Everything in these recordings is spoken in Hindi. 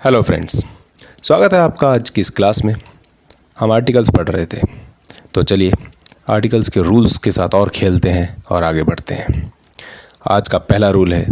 हेलो फ्रेंड्स, स्वागत है आपका आज की इस क्लास में। हम आर्टिकल्स पढ़ रहे थे, तो चलिए आर्टिकल्स के रूल्स के साथ और खेलते हैं और आगे बढ़ते हैं। आज का पहला रूल है,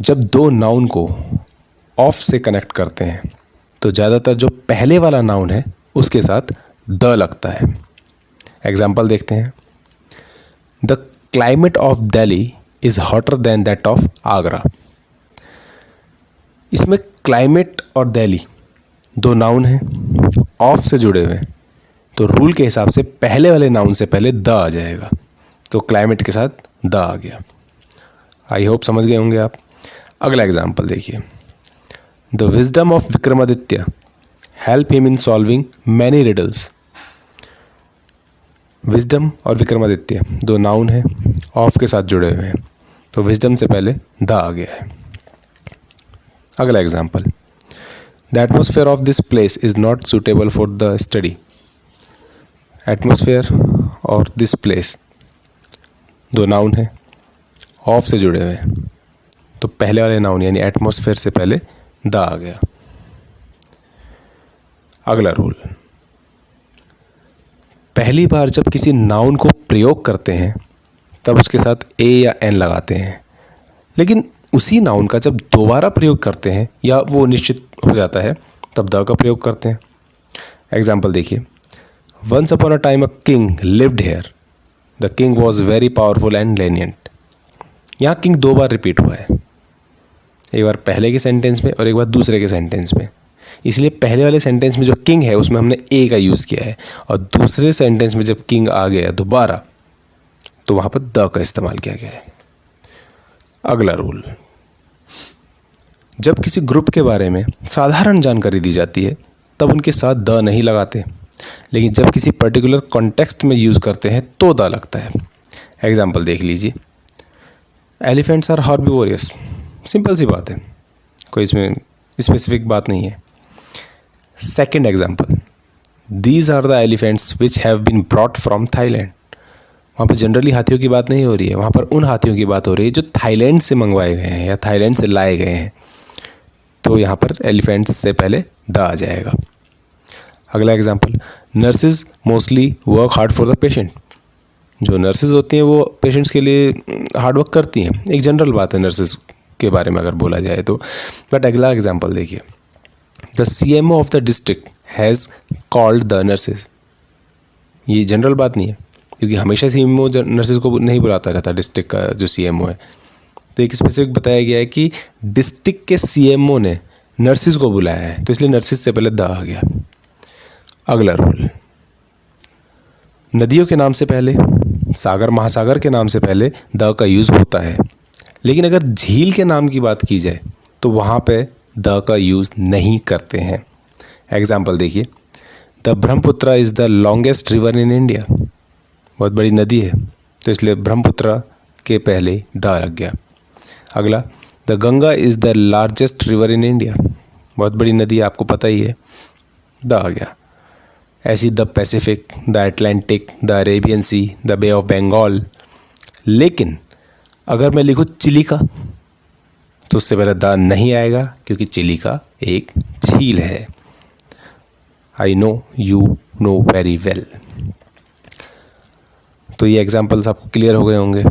जब दो नाउन को ऑफ से कनेक्ट करते हैं तो ज़्यादातर जो पहले वाला नाउन है उसके साथ द लगता है। एग्जाम्पल देखते हैं। The climate of Delhi is hotter then that of Agra. इसमें क्लाइमेट और दिल्ली दो नाउन हैं, ऑफ से जुड़े हुए हैं, तो रूल के हिसाब से पहले वाले नाउन से पहले द आ जाएगा, तो क्लाइमेट के साथ द आ गया। आई होप समझ गए होंगे आप। अगला एग्जाम्पल देखिए। The wisdom of Vikramaditya help him in solving many riddles. Wisdom और विक्रमादित्य दो नाउन हैं, ऑफ के साथ जुड़े हुए हैं, तो विजडम से पहले द आ गया है। अगला example. The atmosphere of this place is not suitable for the study. Atmosphere और दिस प्लेस दो नाउन हैं, ऑफ से जुड़े हुए हैं, तो पहले वाले नाउन यानी एटमोसफेयर से पहले द आ गया। अगला रूल। पहली बार जब किसी नाउन को प्रयोग करते हैं तब उसके साथ ए या एन लगाते हैं, लेकिन उसी नाउन का जब दोबारा प्रयोग करते हैं या वो निश्चित हो जाता है तब द का प्रयोग करते हैं। एग्जाम्पल देखिए। Once upon a time a king lived here. The king was very powerful and lenient. यहाँ किंग दो बार रिपीट हुआ है, एक बार पहले के सेंटेंस में और एक बार दूसरे के सेंटेंस में। इसलिए पहले वाले सेंटेंस में जो किंग है उसमें हमने ए का यूज़ किया है, और दूसरे सेंटेंस में जब किंग आ गया दोबारा तो वहाँ पर द का इस्तेमाल किया गया है। अगला रूल। जब किसी ग्रुप के बारे में साधारण जानकारी दी जाती है तब उनके साथ द नहीं लगाते, लेकिन जब किसी पर्टिकुलर कॉन्टेक्स्ट में यूज़ करते हैं तो द लगता है। एग्जाम्पल देख लीजिए। Elephants are herbivorous. सिंपल सी बात है, कोई इसमें स्पेसिफिक बात नहीं है। Second example. These are the elephants which have been brought from Thailand. वहाँ पर जनरली हाथियों की बात नहीं हो रही है, वहाँ पर उन हाथियों की बात हो रही है जो थाईलैंड से मंगवाए गए हैं या थाईलैंड से लाए गए हैं, तो यहाँ पर एलिफेंट्स से पहले द आ जाएगा। अगला example. Nurses mostly work hard for the patient. जो नर्सेज होती हैं वो पेशेंट्स के लिए हार्ड वर्क करती हैं, एक जनरल बात है नर्सेज के बारे में अगर बोला जाए तो। बट अगला एग्जाम्पल देखिए। The CMO of the district has called the nurses. ये जनरल बात नहीं है, क्योंकि हमेशा CMO नर्सेज को नहीं बुलाता रहता, डिस्ट्रिक्ट का जो CMO है। तो एक स्पेसिफिक बताया गया है कि डिस्ट्रिक्ट के CMO ने नर्सिस को बुलाया है, तो इसलिए नर्सिस से पहले द आ गया। अगला रूल। नदियों के नाम से पहले, सागर महासागर के नाम से पहले द का यूज़ होता है, लेकिन अगर झील के नाम की बात की जाए तो वहाँ पे द का यूज़ नहीं करते हैं। एग्जाम्पल देखिए। The Brahmaputra is the longest river in India. बहुत बड़ी नदी है, तो इसलिए ब्रह्मपुत्र के पहले द लग गया। अगला। The Ganga is the largest river in India. बहुत बड़ी नदी है, आपको पता ही है, द आ गया। ऐसी the Pacific, the Atlantic, the Arabian Sea, the Bay of Bengal. लेकिन अगर मैं लिखूँ चिलिका तो उससे पहले द नहीं आएगा, क्योंकि चिलिका एक झील है। I know you know very well. तो ये एग्जाम्पल्स आपको क्लियर हो गए होंगे।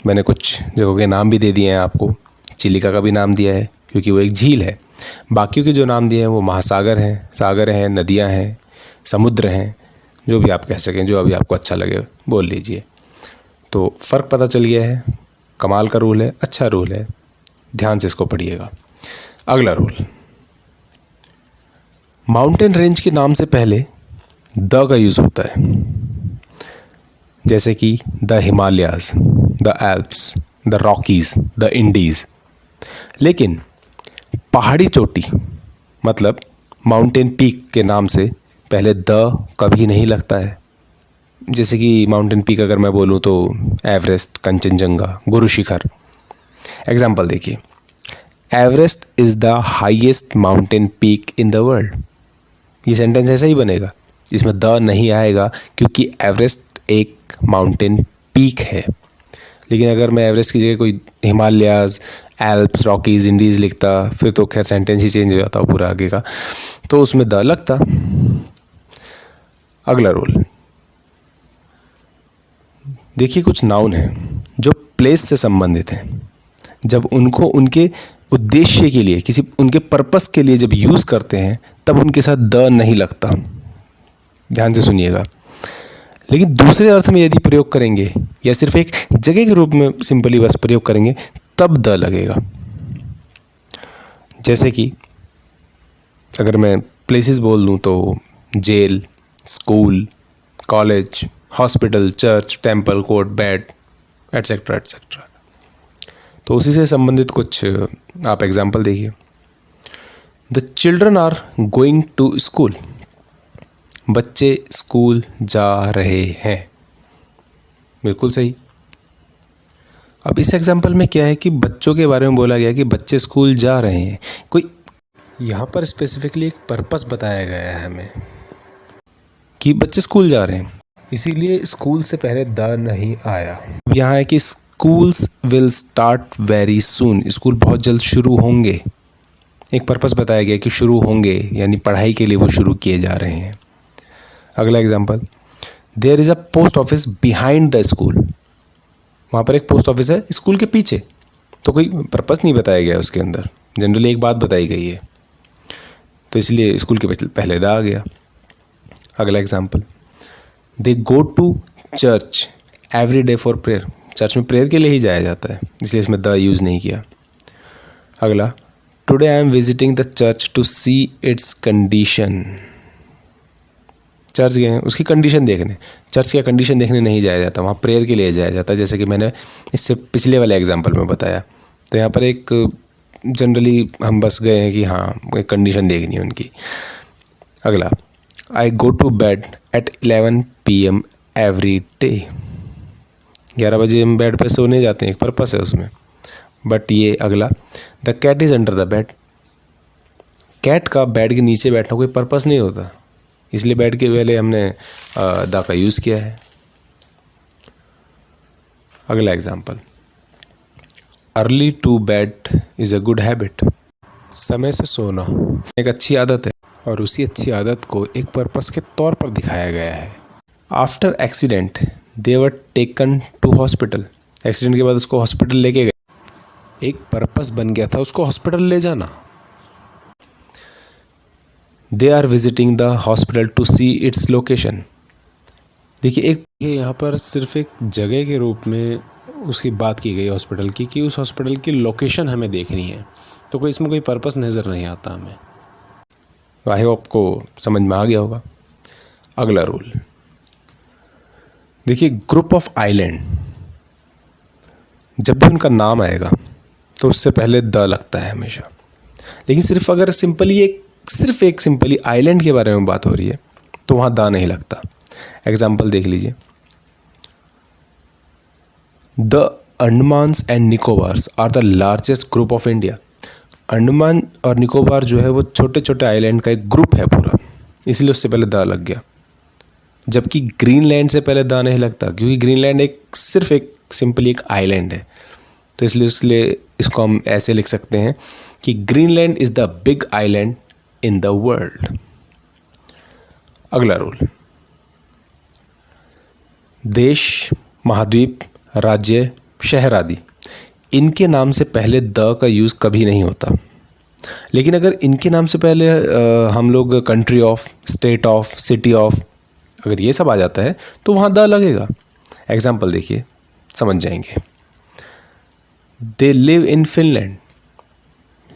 मैंने कुछ जगहों के नाम भी दे दिए हैं आपको। चिलिका का भी नाम दिया है क्योंकि वो एक झील है। बाकियों के जो नाम दिए हैं वो महासागर हैं, सागर हैं, नदियां हैं, समुद्र हैं, जो भी आप कह सकें, जो अभी आपको अच्छा लगे बोल लीजिए। तो फ़र्क पता चल गया है। कमाल का रूल है, अच्छा रूल है, ध्यान से इसको पढ़िएगा। अगला रूल। माउंटेन रेंज के नाम से पहले द का यूज़ होता है, जैसे कि the Himalayas, the Alps, the Rockies, the Indies. लेकिन पहाड़ी चोटी मतलब माउंटेन पीक के नाम से पहले द कभी नहीं लगता है। जैसे कि माउंटेन पीक अगर मैं बोलूँ तो एवरेस्ट, कंचनजंगा, गुरु शिखर। एग्जाम्पल देखिए। Everest is the highest mountain peak in the world. ये सेंटेंस ऐसा ही बनेगा, इसमें द नहीं आएगा, क्योंकि एवरेस्ट एक माउंटेन पीक है। लेकिन अगर मैं एवरेस्ट की जगह कोई हिमालयाज़, एल्प्स, रॉकीज़, इंडीज़ लिखता फिर तो खैर सेंटेंस ही चेंज हो जाता पूरा आगे का, तो उसमें द लगता। अगला रूल देखिए, कुछ नाउन हैं जो प्लेस से संबंधित हैं। जब उनको उनके उद्देश्य के लिए, किसी उनके पर्पस के लिए जब यूज़ करते हैं तब उनके साथ द नहीं लगता। ध्यान से सुनिएगा। लेकिन दूसरे अर्थ में यदि प्रयोग करेंगे या सिर्फ एक जगह के रूप में सिंपली बस प्रयोग करेंगे तब द लगेगा। जैसे कि अगर मैं प्लेसेस बोल दूं तो jail, school, college, hospital, church, temple, court, bed, etcetera etcetera. तो उसी से संबंधित कुछ आप एग्जाम्पल देखिए। The children are going to school. बच्चे स्कूल जा रहे हैं। बिल्कुल सही। अब इस एग्जाम्पल में क्या है कि बच्चों के बारे में बोला गया कि बच्चे स्कूल जा रहे हैं। कोई यहाँ पर स्पेसिफिकली एक पर्पस बताया गया है हमें कि बच्चे स्कूल जा रहे हैं, इसीलिए स्कूल से पहले द नहीं आया। यहाँ है कि schools will start very soon. School बहुत जल्द शुरू होंगे। एक पर्पस बताया गया कि शुरू होंगे, यानी पढ़ाई के लिए वो शुरू किए जा रहे हैं। अगला example, there is a post office behind the school. वहाँ पर एक पोस्ट ऑफिस है स्कूल के पीछे। तो कोई पर्पस नहीं बताया गया उसके अंदर, जनरली एक बात बताई गई है, तो इसलिए स्कूल के पहले द आ गया। अगला example, they go to church every day for prayer. Church में प्रेयर के लिए ही जाया जाता है, इसलिए इसमें द यूज़ नहीं किया। अगला, today I am visiting the church to see its condition. Church गए हैं उसकी कंडीशन देखने। चर्च की कंडीशन देखने नहीं जाया जाता, वहाँ प्रेयर के लिए जाया जाता है, जैसे कि मैंने इससे पिछले वाले एग्जाम्पल में बताया। तो यहाँ पर एक जनरली हम बस गए हैं कि हाँ एक कंडीशन देखनी है उनकी। अगला, I go to bed at 11 PM every day. 11 बजे हम बेड पे सोने जाते हैं, एक पर्पस है उसमें। बट ये अगला, the cat is under the bed. Cat का बेड के नीचे बैठना कोई पर्पस नहीं होता, इसलिए बेड के पहले हमने द का यूज़ किया है। अगला example, early to bed is a good habit. समय से सोना एक अच्छी आदत है और उसी अच्छी आदत को एक पर्पस के तौर पर दिखाया गया है। After accident they were taken to hospital. Accident के बाद उसको हॉस्पिटल लेके गए, एक पर्पस बन गया था उसको हॉस्पिटल ले जाना। They are visiting the hospital to see its location. देखिए, एक यहाँ पर सिर्फ एक जगह के रूप में उसकी बात की गई हॉस्पिटल की कि उस हॉस्पिटल की लोकेशन हमें देखनी है, तो कोई इसमें कोई पर्पस नज़र नहीं आता हमें। आई होप आपको समझ में आ गया होगा। अगला रूल देखिए, ग्रुप ऑफ आइलैंड। जब भी उनका नाम आएगा तो उससे पहले द लगता है हमेशा। लेकिन सिर्फ अगर सिर्फ एक सिंपली आइलैंड के बारे में बात हो रही है तो वहाँ द नहीं लगता। एग्जाम्पल देख लीजिए, the Andamans and Nicobars are the largest group of India. Andaman और निकोबार जो है वो छोटे छोटे आइलैंड का एक ग्रुप है पूरा, इसलिए उससे पहले द लग गया। जबकि ग्रीनलैंड से पहले द नहीं लगता, क्योंकि ग्रीनलैंड सिर्फ एक सिंपली एक आइलैंड है। तो इसलिए इसको हम ऐसे लिख सकते हैं कि Greenland is the big island in the world. अगला रूल, देश, महाद्वीप, राज्य, शहर आदि, इनके नाम से पहले द का यूज़ कभी नहीं होता। लेकिन अगर इनके नाम से पहले हम लोग country of, state of, city of, अगर ये सब आ जाता है तो वहाँ द लगेगा। एग्जाम्पल देखिए, समझ जाएंगे। They live in Finland.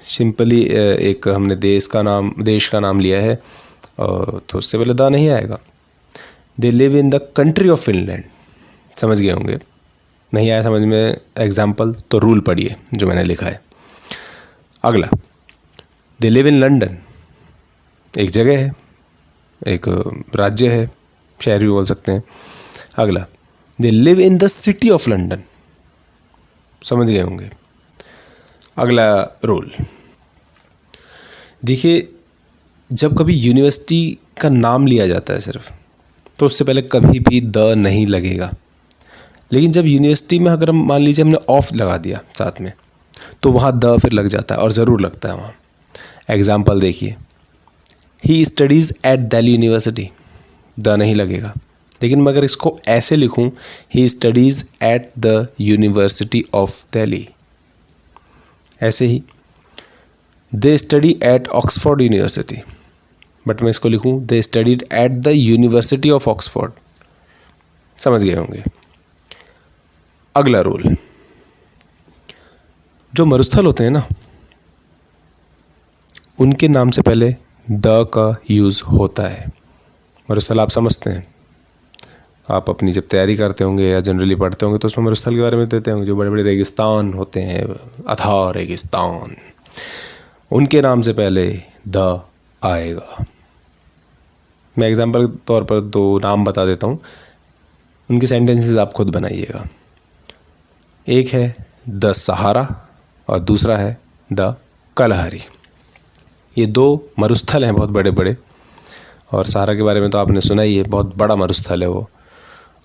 Simply एक हमने देश का नाम लिया है तो उससे पहले द नहीं आएगा। They live in the country of Finland. समझ गए होंगे। नहीं आया समझ में एग्जाम्पल तो रूल पढ़िए जो मैंने लिखा है। अगला, दे लिव इन लंदन। एक जगह है, एक राज्य है, शहर भी बोल सकते हैं। अगला, they live in the city of London. समझ गए होंगे। अगला रूल देखिए, जब कभी यूनिवर्सिटी का नाम लिया जाता है सिर्फ, तो उससे पहले कभी भी द नहीं लगेगा। लेकिन जब यूनिवर्सिटी में अगर हम मान लीजिए हमने ऑफ लगा दिया साथ में, तो वहाँ द फिर लग जाता है और ज़रूर लगता है वहाँ। एग्जाम्पल देखिए, he studies at Delhi university, the नहीं लगेगा। लेकिन मैं अगर इसको ऐसे लिखूँ, he studies at the university of Delhi, ऐसे ही they study at Oxford university, but मैं इसको लिखूँ they studied at the university of Oxford. समझ गए होंगे। अगला रूल, जो मरुस्थल होते हैं ना, उनके नाम से पहले द का यूज़ होता है। मरुस्थल आप समझते हैं, आप अपनी जब तैयारी करते होंगे या जनरली पढ़ते होंगे तो उसमें मरुस्थल के बारे में देते होंगे, जो बड़े बड़े रेगिस्तान होते हैं, अथाह रेगिस्तान, उनके नाम से पहले द आएगा। मैं एग्जांपल के तौर पर दो नाम बता देता हूँ, उनके सेंटेंसेस आप खुद बनाइएगा। एक है द सहारा और दूसरा है द कलहरी। ये दो मरुस्थल हैं बहुत बड़े बड़े, और सहारा के बारे में तो आपने सुना ही है, बहुत बड़ा मरुस्थल है वो,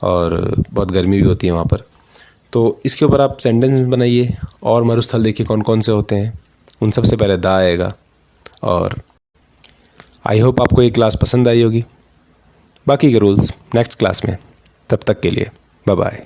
और बहुत गर्मी भी होती है वहाँ पर। तो इसके ऊपर आप सेंटेंस बनाइए और मरुस्थल देखिए कौन कौन से होते हैं, उन सबसे पहले द आएगा। और आई होप आपको ये क्लास पसंद आई होगी। बाकी के रूल्स नेक्स्ट क्लास में, तब तक के लिए बाय बाय।